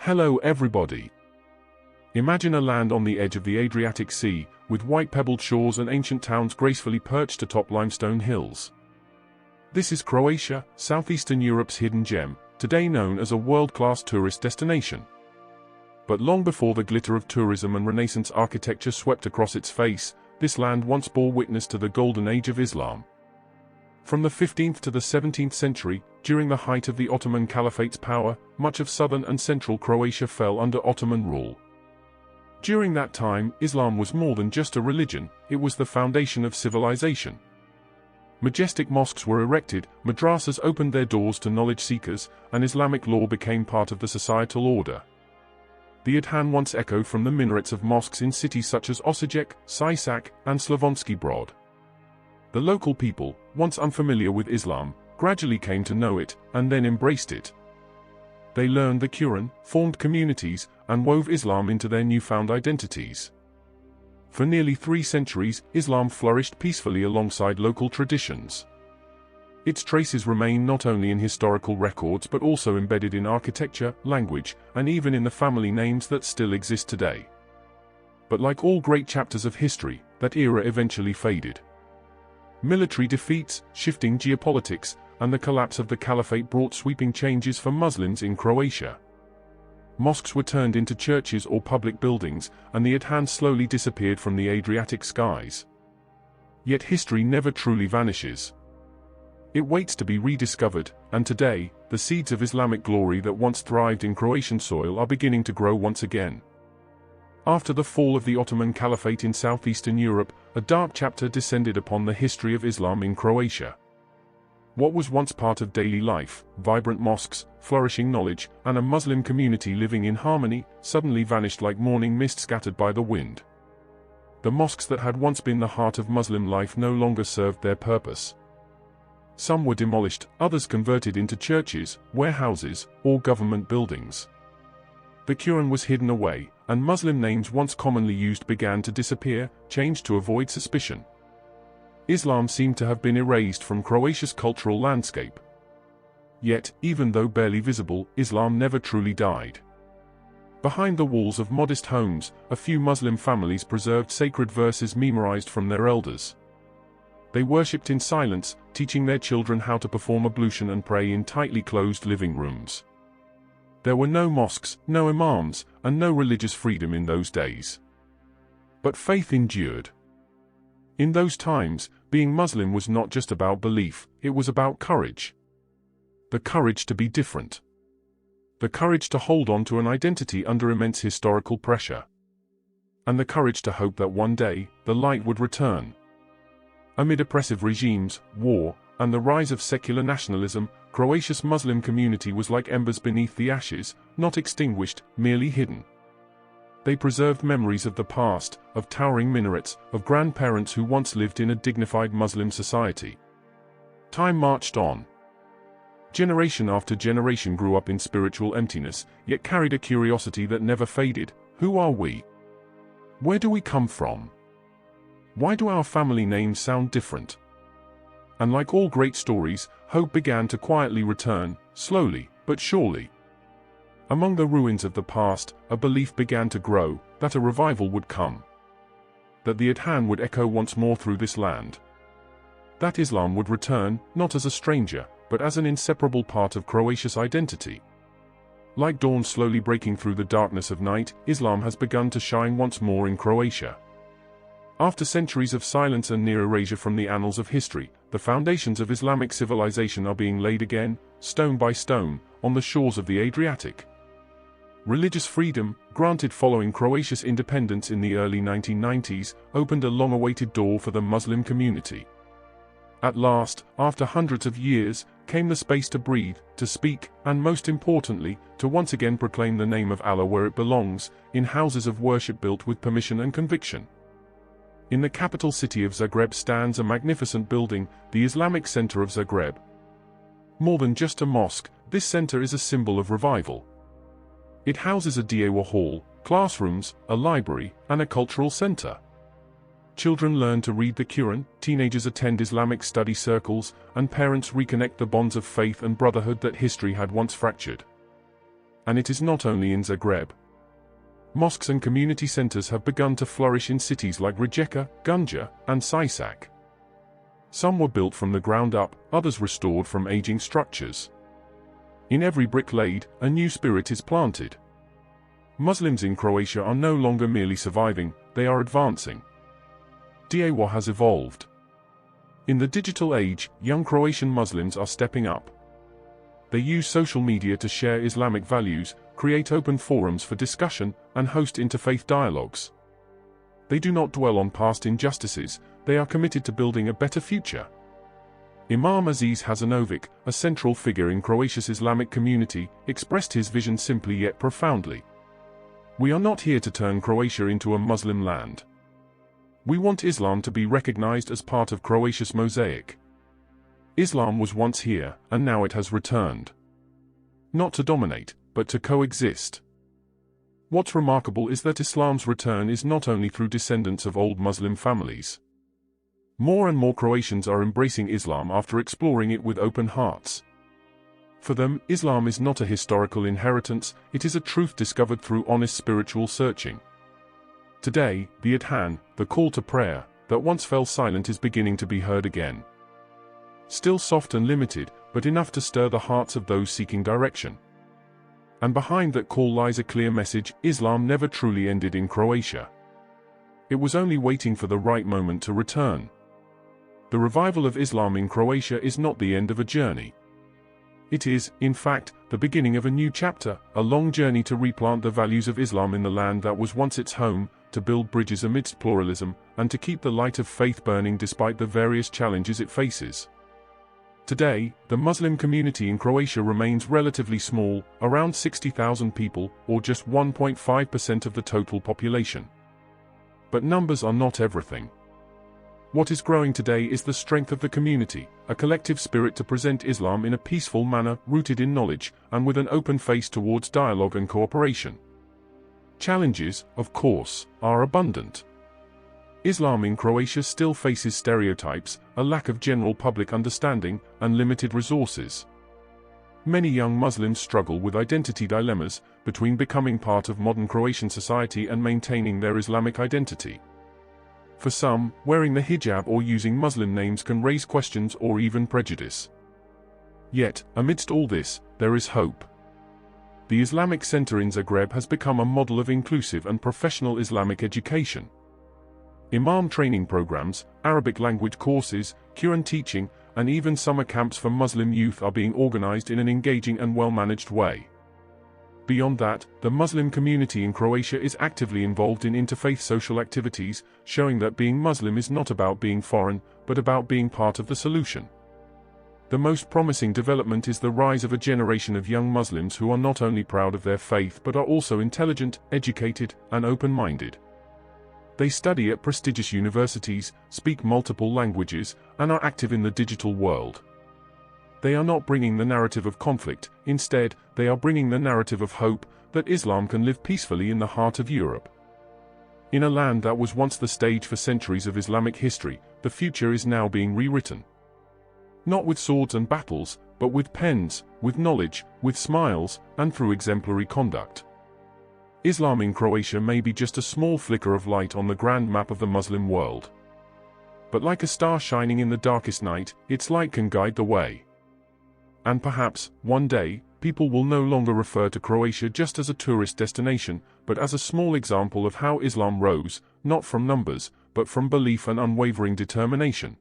Hello everybody. Imagine a land on the edge of the Adriatic Sea, with white pebbled shores and ancient towns gracefully perched atop limestone hills. This is Croatia, southeastern Europe's hidden gem, today known as a world-class tourist destination. But long before the glitter of tourism and Renaissance architecture swept across its face, this land once bore witness to the golden age of Islam. From the 15th to the 17th century, during the height of the Ottoman Caliphate's power, much of southern and central Croatia fell under Ottoman rule. During that time, Islam was more than just a religion, it was the foundation of civilization. Majestic mosques were erected, madrasas opened their doors to knowledge seekers, and Islamic law became part of the societal order. The adhan once echoed from the minarets of mosques in cities such as Osijek, Sisak, and Slavonski Brod. The local people, once unfamiliar with Islam, gradually came to know it, and then embraced it. They learned the Quran, formed communities, and wove Islam into their newfound identities. For nearly 3 centuries, Islam flourished peacefully alongside local traditions. Its traces remain not only in historical records but also embedded in architecture, language, and even in the family names that still exist today. But like all great chapters of history, that era eventually faded. Military defeats, shifting geopolitics, and the collapse of the caliphate brought sweeping changes for Muslims in Croatia. Mosques were turned into churches or public buildings, and the adhan slowly disappeared from the Adriatic skies. Yet history never truly vanishes. It waits to be rediscovered, and today, the seeds of Islamic glory that once thrived in Croatian soil are beginning to grow once again. After the fall of the Ottoman Caliphate in southeastern Europe, a dark chapter descended upon the history of Islam in Croatia. What was once part of daily life, vibrant mosques, flourishing knowledge, and a Muslim community living in harmony, suddenly vanished like morning mist scattered by the wind. The mosques that had once been the heart of Muslim life no longer served their purpose. Some were demolished, others converted into churches, warehouses, or government buildings. The Quran was hidden away, and Muslim names once commonly used began to disappear, changed to avoid suspicion. Islam seemed to have been erased from Croatia's cultural landscape. Yet, even though barely visible, Islam never truly died. Behind the walls of modest homes, a few Muslim families preserved sacred verses memorized from their elders. They worshipped in silence, teaching their children how to perform ablution and pray in tightly closed living rooms. There were no mosques, no imams, and no religious freedom in those days. But faith endured. In those times, being Muslim was not just about belief, it was about courage. The courage to be different. The courage to hold on to an identity under immense historical pressure. And the courage to hope that one day, the light would return. Amid oppressive regimes, war, and the rise of secular nationalism, Croatia's Muslim community was like embers beneath the ashes, not extinguished, merely hidden. They preserved memories of the past, of towering minarets, of grandparents who once lived in a dignified Muslim society. Time marched on. Generation after generation grew up in spiritual emptiness, yet carried a curiosity that never faded. Who are we? Where do we come from? Why do our family names sound different? And like all great stories, hope began to quietly return, slowly, but surely. Among the ruins of the past, a belief began to grow, that a revival would come. That the adhan would echo once more through this land. That Islam would return, not as a stranger, but as an inseparable part of Croatia's identity. Like dawn slowly breaking through the darkness of night, Islam has begun to shine once more in Croatia. After centuries of silence and near erasure from the annals of history, the foundations of Islamic civilization are being laid again, stone by stone, on the shores of the Adriatic. Religious freedom, granted following Croatia's independence in the early 1990s, opened a long-awaited door for the Muslim community. At last, after hundreds of years, came the space to breathe, to speak, and most importantly, to once again proclaim the name of Allah where it belongs, in houses of worship built with permission and conviction. In the capital city of Zagreb stands a magnificent building, the Islamic Center of Zagreb. More than just a mosque, this center is a symbol of revival. It houses a Dawah hall, classrooms, a library, and a cultural center. Children learn to read the Quran, teenagers attend Islamic study circles, and parents reconnect the bonds of faith and brotherhood that history had once fractured. and it is not only in Zagreb. Mosques and community centers have begun to flourish in cities like Rijeka, Gunja, and Sisak. Some were built from the ground up, others restored from aging structures. In every brick laid, a new spirit is planted. Muslims in Croatia are no longer merely surviving, they are advancing. Dawah has evolved. In the digital age, young Croatian Muslims are stepping up. They use social media to share Islamic values, create open forums for discussion, and host interfaith dialogues. They do not dwell on past injustices, they are committed to building a better future. Imam Aziz Hasanovic, a central figure in Croatia's Islamic community, expressed his vision simply yet profoundly. "We are not here to turn Croatia into a Muslim land. We want Islam to be recognized as part of Croatia's mosaic. Islam was once here, and now it has returned. Not to dominate, but to coexist." What's remarkable is that Islam's return is not only through descendants of old Muslim families. More and more Croatians are embracing Islam after exploring it with open hearts. For them, Islam is not a historical inheritance, it is a truth discovered through honest spiritual searching. Today, the adhan, the call to prayer, that once fell silent is beginning to be heard again. Still soft and limited, but enough to stir the hearts of those seeking direction. And behind that call lies a clear message: Islam never truly ended in Croatia. It was only waiting for the right moment to return. The revival of Islam in Croatia is not the end of a journey. It is, in fact, the beginning of a new chapter, a long journey to replant the values of Islam in the land that was once its home, to build bridges amidst pluralism, and to keep the light of faith burning despite the various challenges it faces. Today, the Muslim community in Croatia remains relatively small, around 60,000 people, or just 1.5% of the total population. But numbers are not everything. What is growing today is the strength of the community, a collective spirit to present Islam in a peaceful manner, rooted in knowledge, and with an open face towards dialogue and cooperation. Challenges, of course, are abundant. Islam in Croatia still faces stereotypes, a lack of general public understanding, and limited resources. Many young Muslims struggle with identity dilemmas, between becoming part of modern Croatian society and maintaining their Islamic identity. For some, wearing the hijab or using Muslim names can raise questions or even prejudice. Yet, amidst all this, there is hope. The Islamic Center in Zagreb has become a model of inclusive and professional Islamic education. Imam training programs, Arabic language courses, Quran teaching, and even summer camps for Muslim youth are being organized in an engaging and well-managed way. Beyond that, the Muslim community in Croatia is actively involved in interfaith social activities, showing that being Muslim is not about being foreign, but about being part of the solution. The most promising development is the rise of a generation of young Muslims who are not only proud of their faith but are also intelligent, educated, and open-minded. They study at prestigious universities, speak multiple languages, and are active in the digital world. They are not bringing the narrative of conflict, instead, they are bringing the narrative of hope, that Islam can live peacefully in the heart of Europe. In a land that was once the stage for centuries of Islamic history, the future is now being rewritten. Not with swords and battles, but with pens, with knowledge, with smiles, and through exemplary conduct. Islam in Croatia may be just a small flicker of light on the grand map of the Muslim world. But like a star shining in the darkest night, its light can guide the way. And perhaps, one day, people will no longer refer to Croatia just as a tourist destination, but as a small example of how Islam rose, not from numbers, but from belief and unwavering determination.